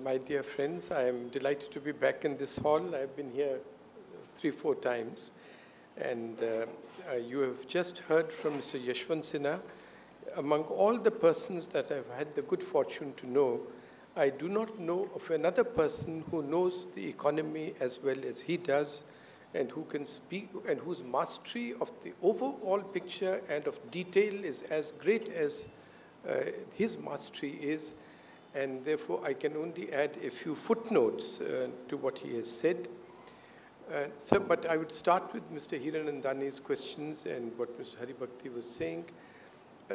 My dear friends, I am delighted to be back in this hall. I've been here 3-4 times. And you have just heard from Mr. Yashwant Sinha. Among all the persons that I've had the good fortune to know, I do not know of another person who knows the economy as well as he does, and who can speak, and whose mastery of the overall picture and of detail is as great as his mastery is. And therefore, I can only add a few footnotes to what he has said. But I would start with Mr. Hiranandani's questions and what Mr. Haribhakti was saying.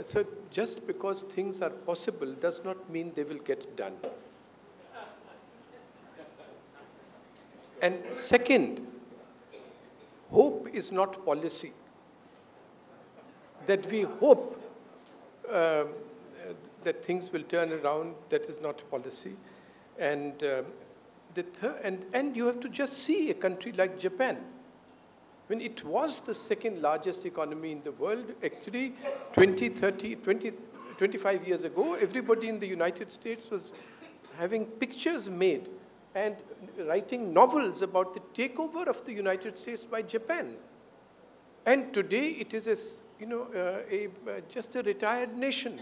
So just because things are possible does not mean they will get done. And second, hope is not policy. That we hope that things will turn around, that is not policy. And and you have to just see a country like Japan. When it was the second largest economy in the world, actually 25 years ago, everybody in the United States was having pictures made and writing novels about the takeover of the United States by Japan. And today it is just a retired nation.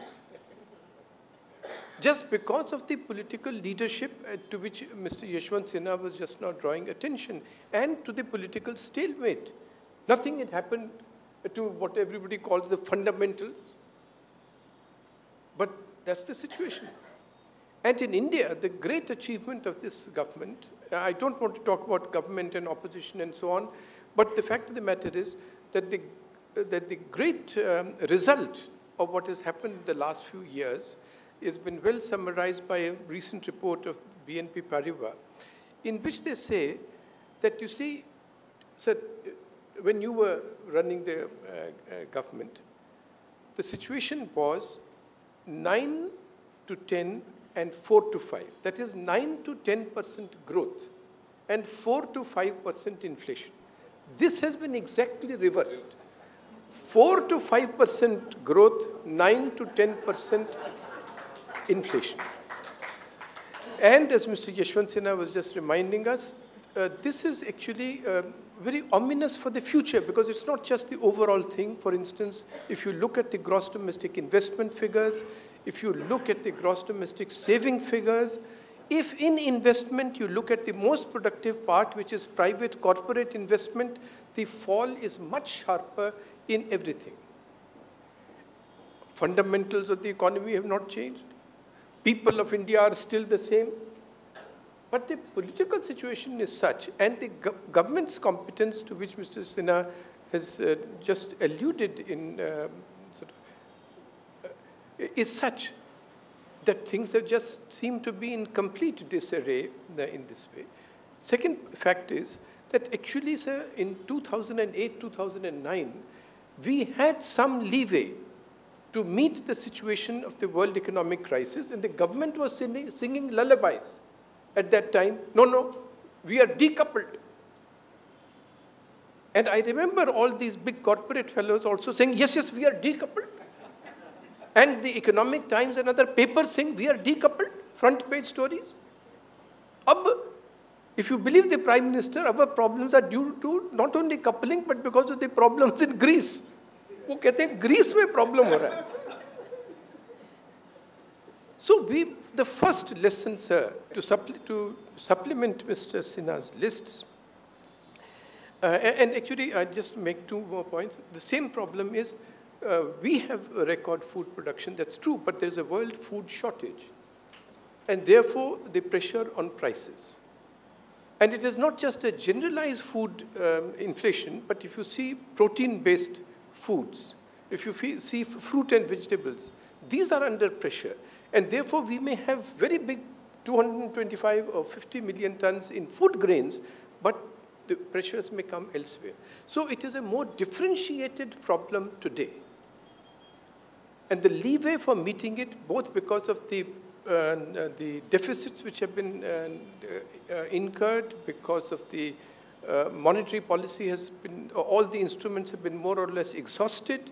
Just because of the political leadership to which Mr. Yashwant Sinha was just now drawing attention, and to the political stalemate. Nothing had happened to what everybody calls the fundamentals. But that's the situation. And in India, the great achievement of this government, I don't want to talk about government and opposition and so on, but the fact of the matter is that the great result of what has happened in the last few years has been well summarized by a recent report of BNP Paribas, in which they say that, you see, sir, when you were running the government, the situation was 9 to 10 and 4 to 5. That is 9 to 10% growth and 4 to 5% inflation. This has been exactly reversed. 4 to 5% growth, 9 to 10% inflation. And as Mr. Yashwant Sinha was just reminding us, this is actually very ominous for the future, because it's not just the overall thing. For instance, if you look at the gross domestic investment figures, if you look at the gross domestic saving figures, if in investment you look at the most productive part, which is private corporate investment, the fall is much sharper in everything. Fundamentals of the economy have not changed. People of India are still the same. But the political situation is such, and the government's competence, to which Mr. Sinha has just alluded in, is such that things have just seem to be in complete disarray in this way. Second fact is that actually, sir, in 2008, 2009, we had some leeway to meet the situation of the world economic crisis, and the government was singing lullabies at that time. No, we are decoupled. And I remember all these big corporate fellows also saying, yes, we are decoupled. And the Economic Times and other papers saying, we are decoupled, front page stories. If you believe the Prime Minister, our problems are due to not only coupling, but because of the problems in Greece. वो कहते हैं Greece में problem हो रहा है. So the first lesson, sir, to supplement Mr. Sinha's lists, and actually I just make 2 more points. The same problem is we have a record food production, that's true, but there's a world food shortage, and therefore the pressure on prices. And it is not just a generalized food inflation, but if you see protein-based foods, if you see fruit and vegetables, these are under pressure. And therefore, we may have very big 225 or 50 million tons in food grains, but the pressures may come elsewhere. So it is a more differentiated problem today. And the leeway for meeting it, both because of the deficits which have been incurred, because of the monetary policy has been, all the instruments have been more or less exhausted.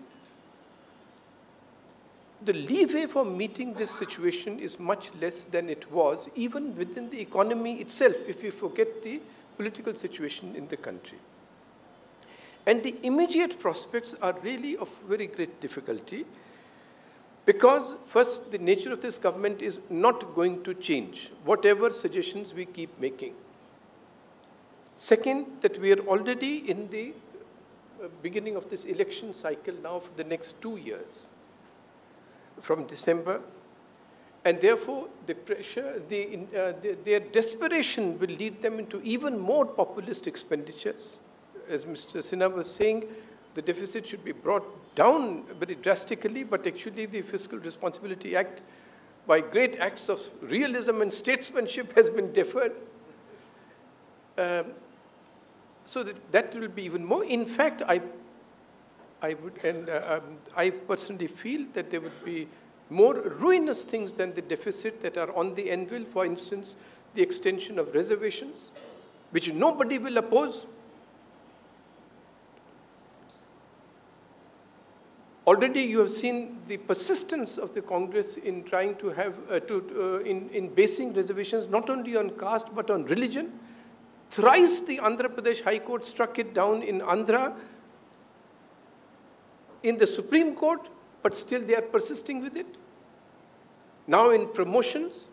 the leeway for meeting this situation is much less than it was, even within the economy itself, if you forget the political situation in the country. And the immediate prospects are really of very great difficulty, because first, the nature of this government is not going to change, whatever suggestions we keep making. Second, that we are already in the beginning of this election cycle now for the next 2 years, from December, and therefore the pressure, their desperation will lead them into even more populist expenditures. As Mr. Sinha was saying, the deficit should be brought down very drastically, but actually the Fiscal Responsibility Act, by great acts of realism and statesmanship, has been deferred. So that will be even more. In fact, I personally feel that there would be more ruinous things than the deficit that are on the anvil. For instance, the extension of reservations, which nobody will oppose. Already you have seen the persistence of the Congress in trying to have, in basing reservations not only on caste but on religion. Thrice the Andhra Pradesh High Court struck it down in Andhra, in the Supreme Court, but still they are persisting with it. Now in promotions.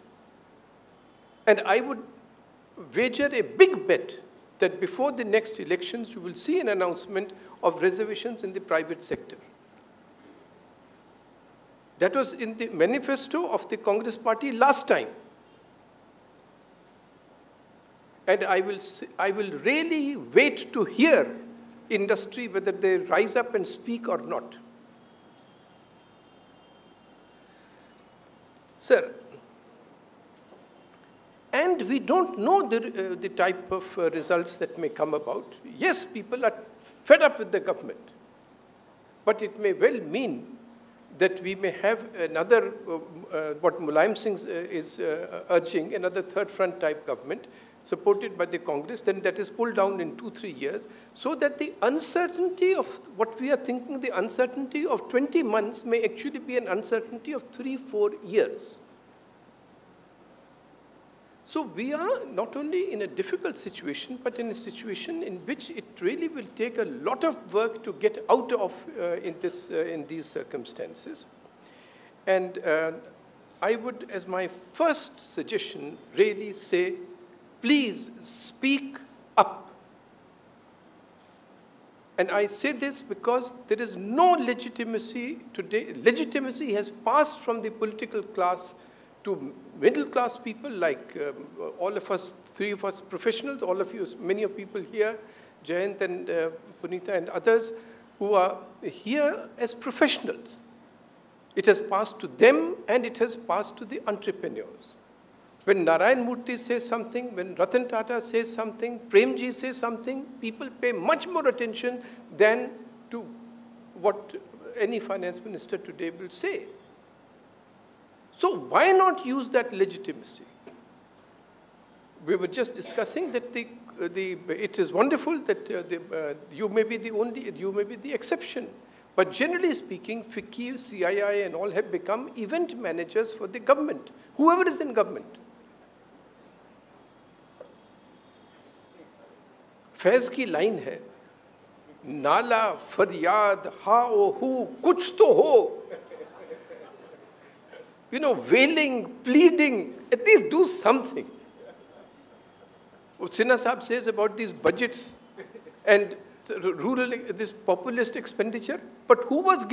And I would wager a big bet that before the next elections, you will see an announcement of reservations in the private sector. That was in the manifesto of the Congress party last time. And I will really wait to hear industry whether they rise up and speak or not. Sir, and we don't know the type of results that may come about. Yes, people are fed up with the government, but it may well mean that we may have another, what Mulayam Singh is urging, another third front type government supported by the Congress, then that is pulled down in 2-3 years, so that the uncertainty of what we are thinking, the uncertainty of 20 months may actually be an uncertainty of 3-4 years. So we are not only in a difficult situation, but in a situation in which it really will take a lot of work to get out of in these circumstances. And I would, as my first suggestion, really say, please speak up. And I say this because there is no legitimacy today. Legitimacy has passed from the political class to middle-class people like all of us, 3 of us professionals, all of you, many of people here, Jayant and Punita and others, who are here as professionals. It has passed to them and it has passed to the entrepreneurs. When Narayan Murthy says something, when Ratan Tata says something, Premji says something, people pay much more attention than to what any finance minister today will say. So why not use that legitimacy? We were just discussing that it is wonderful that you may be the exception. But generally speaking, FICCI, CII and all have become event managers for the government, whoever is in government. Faiz की line है, नाला फरियाद हाओ who कुछ तो हो. You know, wailing, pleading, at least do something. What Sinha Saab says about these budgets and rural, this populist expenditure, but who was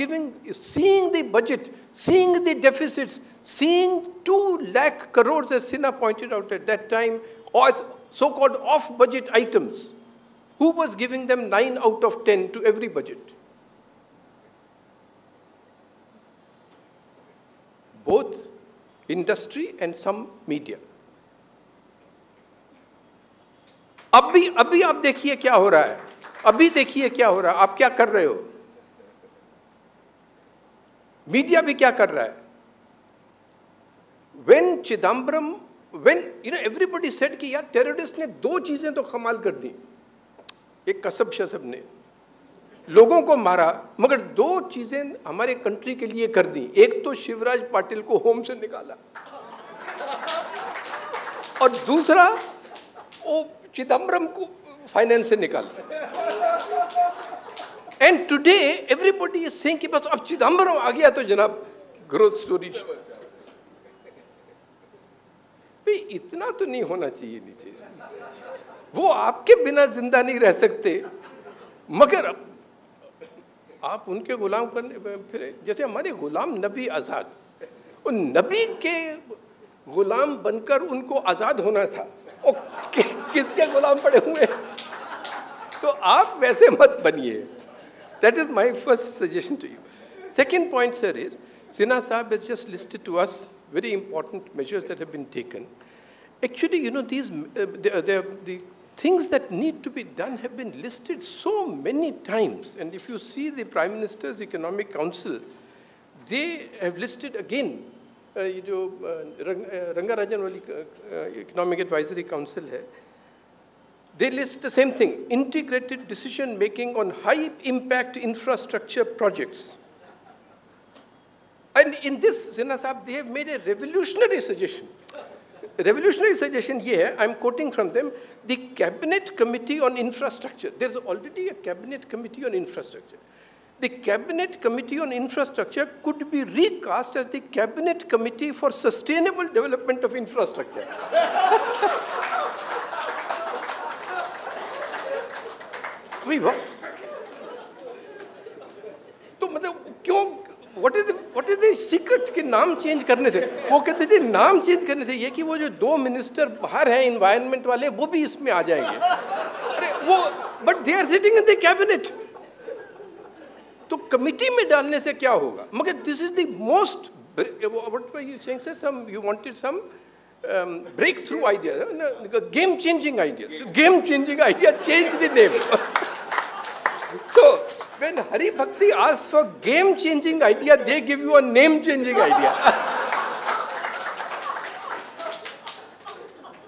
seeing the budget, seeing the deficits, seeing 2 lakh crores, as Sinha pointed out at that time, or so-called off-budget items, who was giving them 9 out of 10 to every budget? Both industry and some media. अभी आप देखिए क्या हो रहा है. अभी देखिए क्या हो रहा है. आप क्या कर रहे हो? मीडिया भी क्या कर रहा है? When Chidambaram, everybody said कि यार terrorist ने 2 चीजें तो कमाल कर दी. एक कसब शसब ने. लोगों को मारा, मगर दो चीजें हमारे कंट्री के लिए कर दी। एक तो शिवराज पाटिल को होम से निकाला, और दूसरा वो चिदम्बरम को फाइनेंस से निकाला। And today everybody is saying कि बस अब चिदम्बरम आ गया तो जनाब ग्रोथ स्टोरी। भाई इतना तो नहीं होना चाहिए नीचे। वो आपके बिना जिंदा नहीं रह सकते, मगर आप उनके गुलाम करने फिर, जैसे हमारे गुलाम नबी आज़ाद, उन नबी के गुलाम बनकर उनको आज़ाद होना था, और किसके गुलाम पड़े हुए? तो आप वैसे मत बनिए। That is my first suggestion to you. Second point, sir, is Sinha Saab has just listed to us very important measures that have been taken. Actually, you know, these the things that need to be done have been listed so many times. And if you see the Prime Minister's Economic Council, they have listed again, Rangarajan wali Economic Advisory Council hai. They list the same thing: integrated decision making on high impact infrastructure projects. And in this, Sinha Saab, they have made a revolutionary suggestion. Revolutionary suggestion here, I'm quoting from them: the Cabinet Committee on Infrastructure. There's already a Cabinet Committee on Infrastructure. The Cabinet Committee on Infrastructure could be recast as the Cabinet Committee for Sustainable Development of Infrastructure. वही वो तो मतलब क्यों, what is the secret कि नाम change करने से? वो कहते थे नाम चेंज करने से ये कि वो जो दो मिनिस्टर बाहर हैं इन्वायरमेंट वाले, वो भी इसमें आ जाएंगे। अरे वो, but they are sitting in the cabinet, तो कमिटी में डालने से क्या होगा? मगर this is the most, what were you saying sir, some you wanted some breakthrough idea, game-changing idea. So, game-changing idea, change the name. So, when Hari Bhakti asks for game-changing idea, they give you a name-changing idea.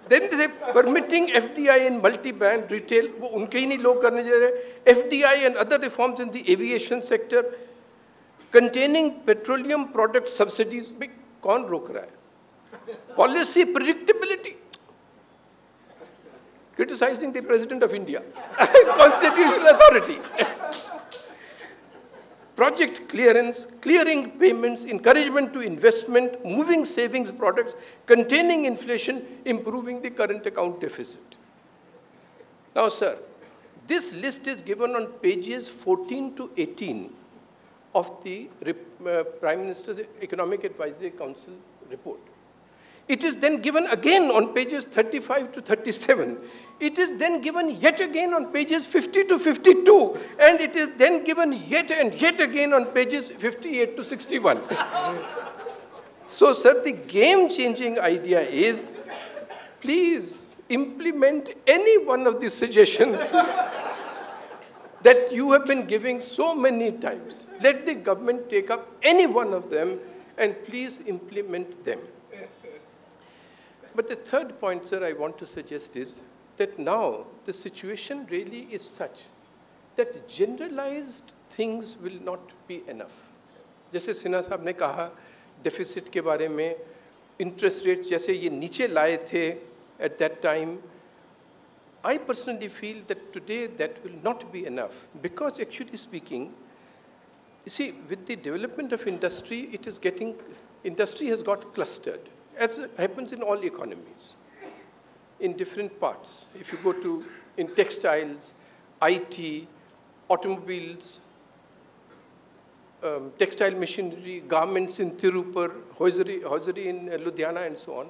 Then they say permitting FDI in multi-brand retail, वो उनके ही नहीं लोग करने जा रहे। FDI and other reforms in the aviation sector, containing petroleum product subsidies, भाई कौन रोक रहा है? Policy predictability, criticizing the President of India, constitutional authority. Project clearance, clearing payments, encouragement to investment, moving savings products, containing inflation, improving the current account deficit. Now, sir, this list is given on pages 14 to 18 of the Prime Minister's Economic Advisory Council report. It is then given again on pages 35 to 37. It is then given yet again on pages 50 to 52. And it is then given yet and yet again on pages 58 to 61. So, sir, the game-changing idea is, please implement any one of these suggestions that you have been giving so many times. Let the government take up any one of them and please implement them. But the third point, sir, I want to suggest is that now the situation really is such that generalized things will not be enough. जैसे सिन्हा साहब ने कहा deficit के बारे में, interest rates जैसे ये नीचे लाए थे at that time, I personally feel that today that will not be enough, because actually speaking, you see, with the development of industry, industry has got clustered, as happens in all economies, in different parts. If you go to, in textiles, IT, automobiles, textile machinery, garments in Tirupur, hosiery in Ludhiana, and so on.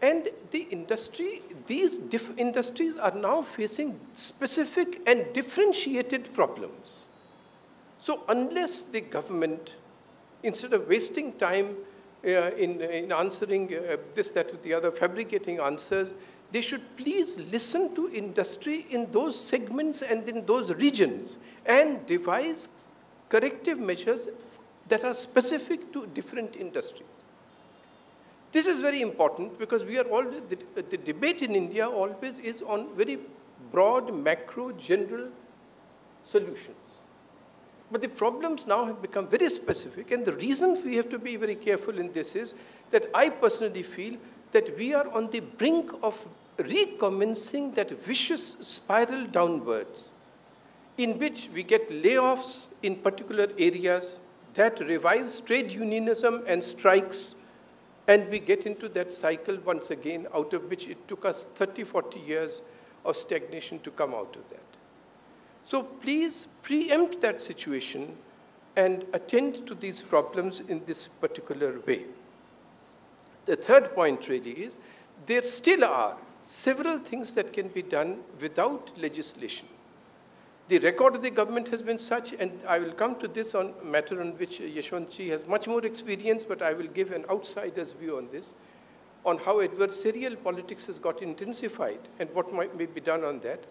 And the industry, these industries are now facing specific and differentiated problems. So unless the government, instead of wasting time in answering this, that, with the other, fabricating answers, they should please listen to industry in those segments and in those regions and devise corrective measures that are specific to different industries. This is very important because we are always, the debate in India always is on very broad, macro, general solutions. But the problems now have become very specific, and the reason we have to be very careful in this is that I personally feel that we are on the brink of recommencing that vicious spiral downwards, in which we get layoffs in particular areas, that revives trade unionism and strikes, and we get into that cycle once again, out of which it took us 30, 40 years of stagnation to come out of that. So please preempt that situation and attend to these problems in this particular way. The third point really is, there still are several things that can be done without legislation. The record of the government has been such, and I will come to this on a matter on which Yashwantji has much more experience, but I will give an outsider's view on this, on how adversarial politics has got intensified and what may be done on that.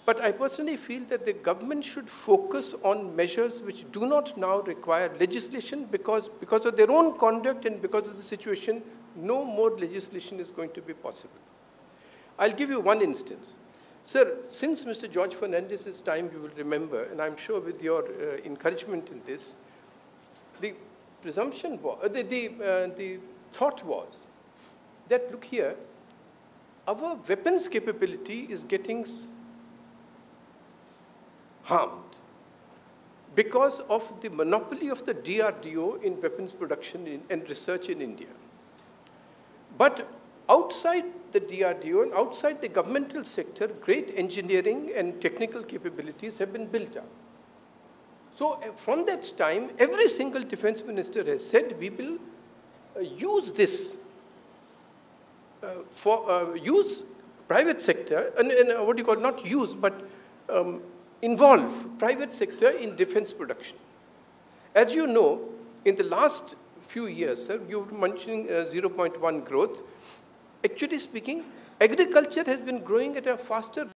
But I personally feel that the government should focus on measures which do not now require legislation, because of their own conduct and because of the situation, no more legislation is going to be possible. I'll give you one instance. Sir, since Mr. George Fernandez's time, you will remember, and I'm sure with your encouragement in this, the presumption was, the thought was that, look here, our weapons capability is getting harmed because of the monopoly of the DRDO in weapons production and research in India. But outside the DRDO and outside the governmental sector, great engineering and technical capabilities have been built up. So from that time, every single defense minister has said, we will use this use private sector, and what do you call, not use, but involve private sector in defense production. As you know, in the last few years, sir, you were mentioning 0.1 growth. Actually speaking, agriculture has been growing at a faster